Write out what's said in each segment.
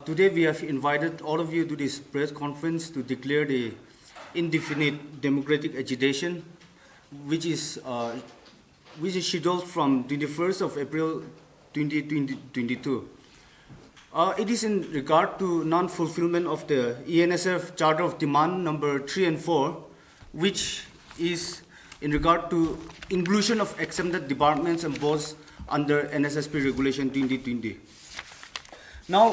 Today we have invited all of you to this press conference to declare the indefinite democratic agitation, which is scheduled from 21st of April 2022. It is in regard to non-fulfillment of the ENSF Charter of Demand number 3 and 4, which is in regard to inclusion of exempted departments and boards under NSSP Regulation 2020. Now,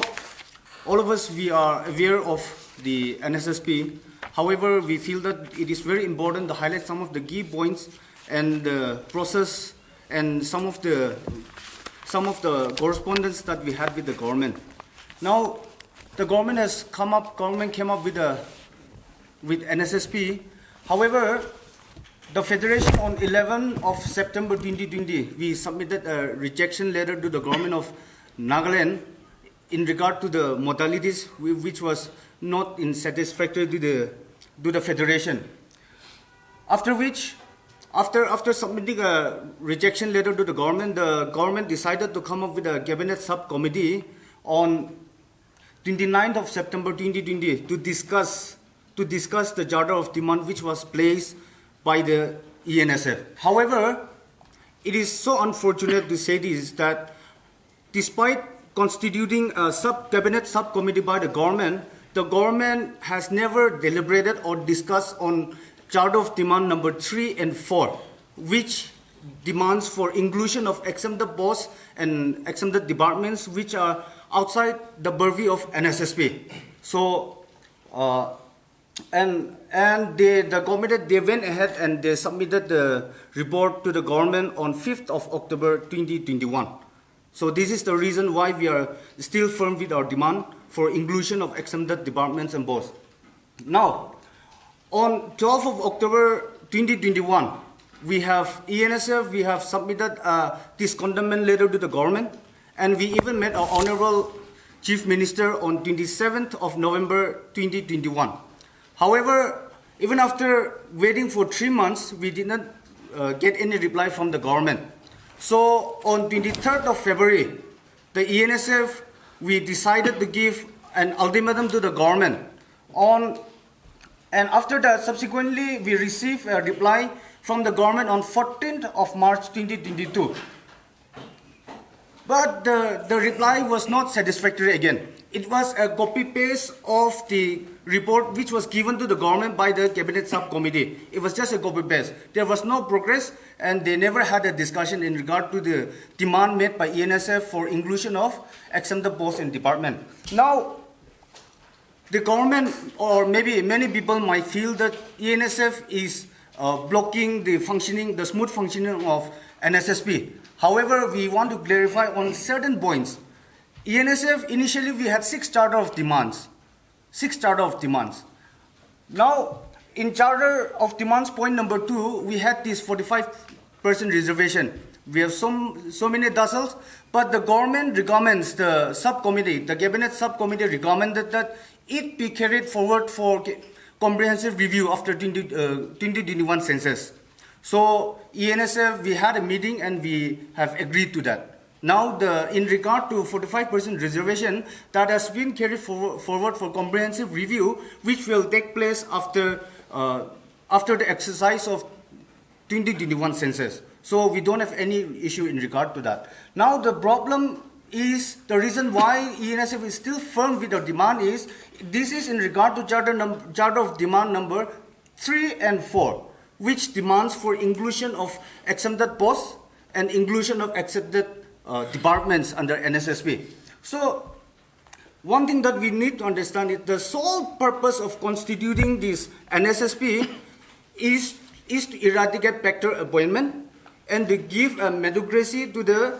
all of us, we are aware of the NSSP. However, we feel that it is very important to highlight some of the key points and the process and some of the correspondence that we had with the government. Now, the government came up with NSSP. However, the Federation on 11th of September 2020, we submitted a rejection letter to the government of Nagaland in regard to the modalities which was not in satisfactory to the Federation. After which, after submitting a rejection letter to the government decided to come up with a cabinet subcommittee on 29th of September 2020 to discuss the Charter of Demand which was placed by the ENSF. However, it is so unfortunate to say this that despite constituting a cabinet subcommittee by the government has never deliberated or discussed on Charter of Demand number 3 and 4, which demands for inclusion of exempted posts and exempted departments which are outside the purview of NSSP. So, the committee, they went ahead and they submitted the report to the government on 5th of October 2021. So this is the reason why we are still firm with our demand for inclusion of exempted departments and boards. Now, on 12th of October 2021, we have ENSF, we have submitted a discontentment letter to the government, and we even met our Honorable Chief Minister on 27th of November 2021. However, even after waiting for 3 months, we did not get any reply from the government. So on 23rd of February, the ENSF, we decided to give an ultimatum to the government and after that, subsequently, we received a reply from the government on 14th of March 2022. But the reply was not satisfactory again. It was a copy-paste of the report which was given to the government by the Cabinet Subcommittee. It was just a copy-paste. There was no progress, and they never had a discussion in regard to the demand made by ENSF for inclusion of exempted posts in department. Now, the government, or maybe many people might feel that ENSF is blocking the smooth functioning of NSSP. However, we want to clarify on certain points. ENSF, initially we had 6 Charter of Demands. Now, in Charter of Demands point number 2, we had this 45% reservation. We have so many dozens, but the government recommends the Cabinet Subcommittee recommended that it be carried forward for comprehensive review after 2021 census. So ENSF, we had a meeting and we have agreed to that. Now, in regard to 45% reservation, that has been carried forward for comprehensive review, which will take place after the exercise of 2021 census. So we don't have any issue in regard to that. Now, the problem is, the reason why ENSF is still firm with the demand is, this is in regard to Charter of Demand number 3 and 4, which demands for inclusion of exempted posts and inclusion of exempted departments under NSSP. So, one thing that we need to understand is the sole purpose of constituting this NSSP is to eradicate factor appointment and to give a meritocracy to the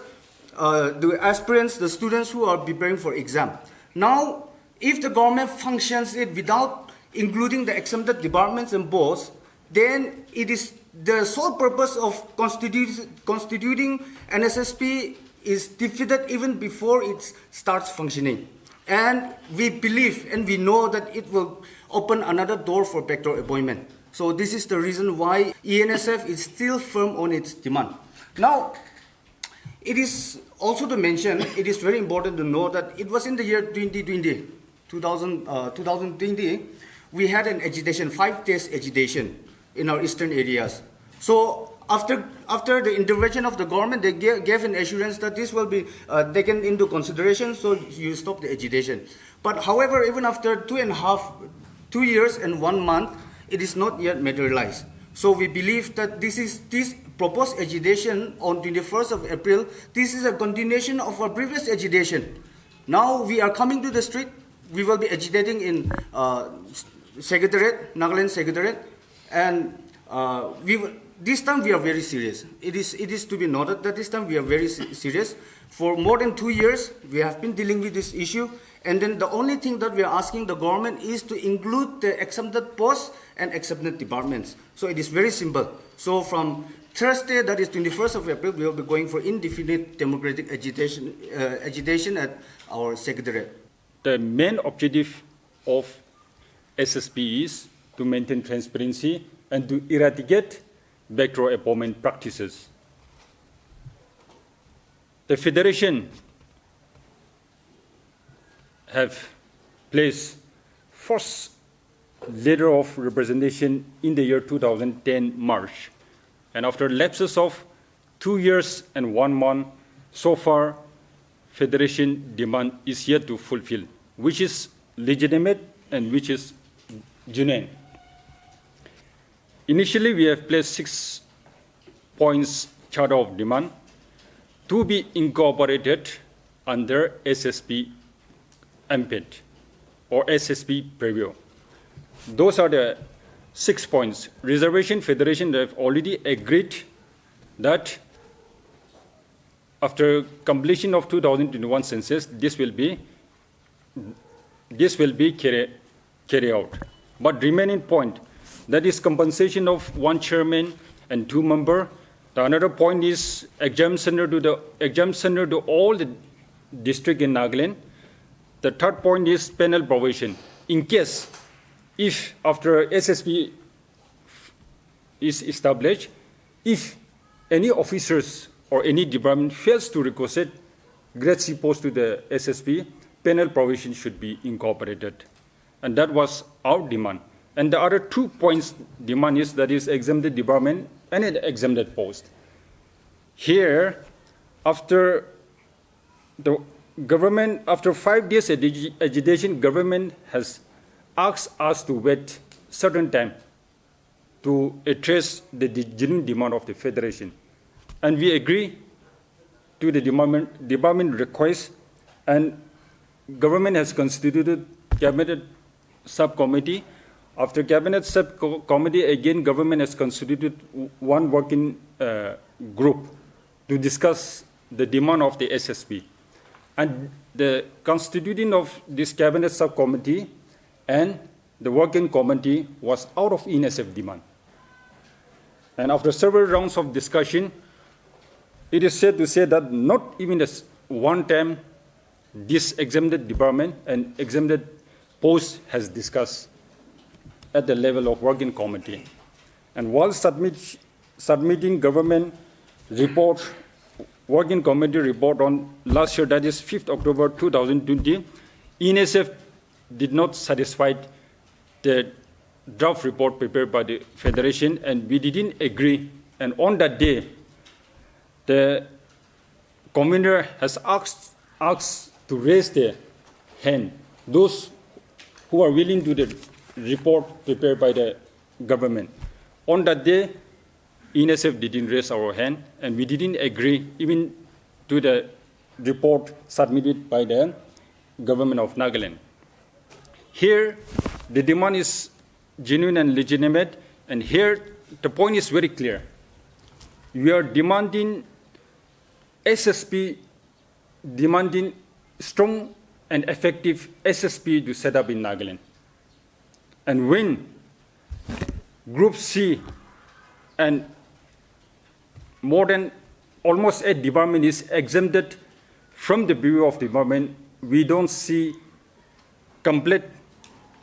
aspirants, the students who are preparing for exam. Now, if the government functions it without including the exempted departments and boards, then it is the sole purpose of constituting NSSP is defeated even before it starts functioning. And we believe and we know that it will open another door for backdoor appointment. So this is the reason why ENSF is still firm on its demand. Now, it is also to mention, it is very important to know that it was in the year 2020, we had an agitation, 5 days agitation in our eastern areas. So after the intervention of the government, they gave an assurance that this will be taken into consideration, so you stop the agitation. But however, even after 2 years and 1 month, it is not yet materialized. So we believe that this proposed agitation on 21st of April, this is a continuation of our previous agitation. Now we are coming to the street. We will be agitating in Secretariat, Nagaland Secretariat, and this time we are very serious. It is to be noted that this time we are very serious. For more than 2 years, we have been dealing with this issue, and then the only thing that we are asking the government is to include the exempted posts and exempted departments. So it is very simple. So from Thursday, that is 21st of April, we will be going for indefinite democratic agitation at our Secretariat. The main objective of SSP is to maintain transparency and to eradicate backdoor appointment practices. The Federation have placed first letter of representation in the year 2010 March. And after lapses of 2 years and 1 month, so far, Federation demand is yet to fulfill, which is legitimate and which is genuine. Initially, we have placed 6 points charter of demand to be incorporated under SSP MPED or SSP preview. Those are the 6 points. Reservation Federation have already agreed that after completion of 2021 census, this will be carried out. But remaining point, that is compensation of 1 chairman and 2 members. The another point is exemption to all the district in Nagaland. The third point is penal provision. In case, if after SSP is established, if any officers or any department fails to requisite grade C post to the SSP, penal provision should be incorporated. And that was our demand. And the other 2 points demand is that is exempted department and an exempted post. Here, after the government, after 5 days agitation, government has asked us to wait certain time to address the genuine demand of the Federation. And we agree to the department request, and government has constituted cabinet subcommittee. After cabinet subcommittee, again government has constituted 1 working group to discuss the demand of the SSP. And the constituting of this cabinet subcommittee and the working committee was out of ENSF demand. And after several rounds of discussion, it is said to say that not even as one time this exempted department and exempted post has discussed at the level of working committee. And while submitting government report, working committee report on last year, that is 5th October 2020, ENSF did not satisfy the draft report prepared by the Federation, and we didn't agree. And on that day, the convener has asked to raise their hand, those who are willing to the report prepared by the government. On that day, ENSF didn't raise our hand, and we didn't agree even to the report submitted by the government of Nagaland. Here, the demand is genuine and legitimate, and here the point is very clear. We are demanding SSP, demanding strong and effective SSP to set up in Nagaland. And when Group C and more than almost 8 department is exempted from the Bureau of Department, we don't see complete,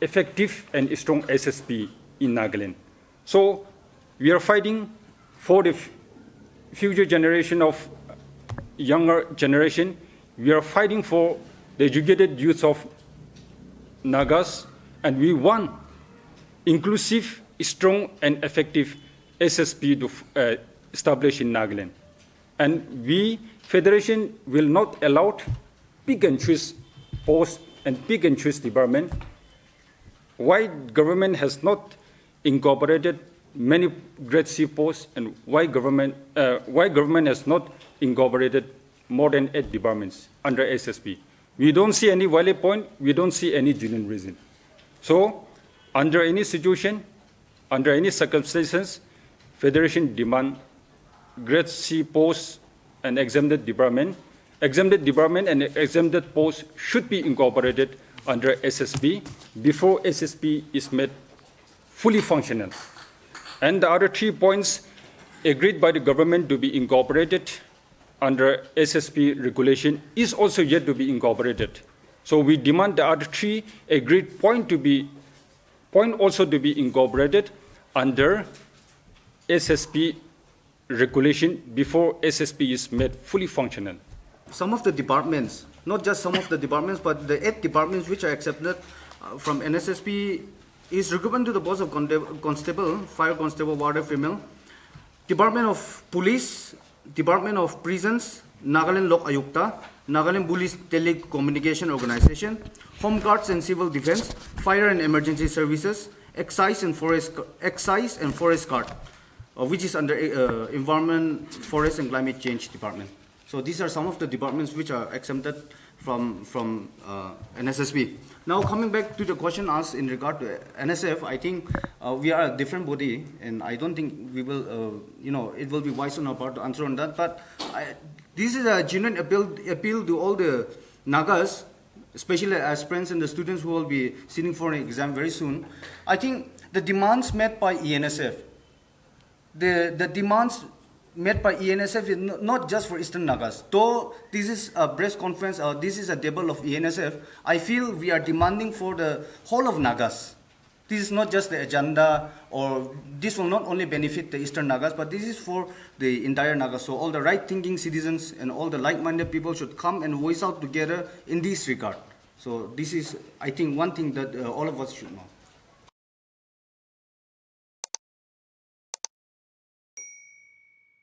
effective and strong SSP in Nagaland. So we are fighting for the future generation of younger generation, we are fighting for the educated youth of Nagas, and we want inclusive, strong, and effective SSP to establish in Nagaland. And we, Federation, will not allow pick and choose posts and pick and choose department. Why government has not incorporated many grade C posts, and why government has not incorporated more than 8 departments under SSP? We don't see any valid point. We don't see any genuine reason. So, under any situation, under any circumstances, Federation demand grade C posts and exempted department. Exempted department and exempted posts should be incorporated under SSP before SSP is made fully functional. And the other 3 points agreed by the government to be incorporated under SSP regulation is also yet to be incorporated. So we demand the other 3 agreed point also to be incorporated under SSP regulation before SSP is made fully functional. Some of the departments, not just some of the departments, but the 8 departments which are accepted from NSSP is recruitment to the post of constable, fire constable, warder female, Department of Police, Department of Prisons, Nagaland Lok Ayukta, Nagaland Police Telecommunication Organization, Home Guards and Civil Defense, Fire and Emergency Services, Excise and Forest Guard, which is under Environment, Forest and Climate Change Department. So these are some of the departments which are exempted from NSSP. Now coming back to the question asked in regard to NSF, I think we are a different body, and I don't think we will, it will be wise on our part to answer on that. But this is a genuine appeal to all the Nagas, especially aspirants and the students who will be sitting for an exam very soon. I think the demands met by ENSF, the demands met by ENSF is not just for Eastern Nagas. Though this is a press conference, this is a table of ENSF, I feel we are demanding for the whole of Nagas. This is not just the agenda, or this will not only benefit the Eastern Nagas, but this is for the entire Nagas. So all the right-thinking citizens and all the like-minded people should come and voice out together in this regard. So this is, I think, one thing that all of us should know.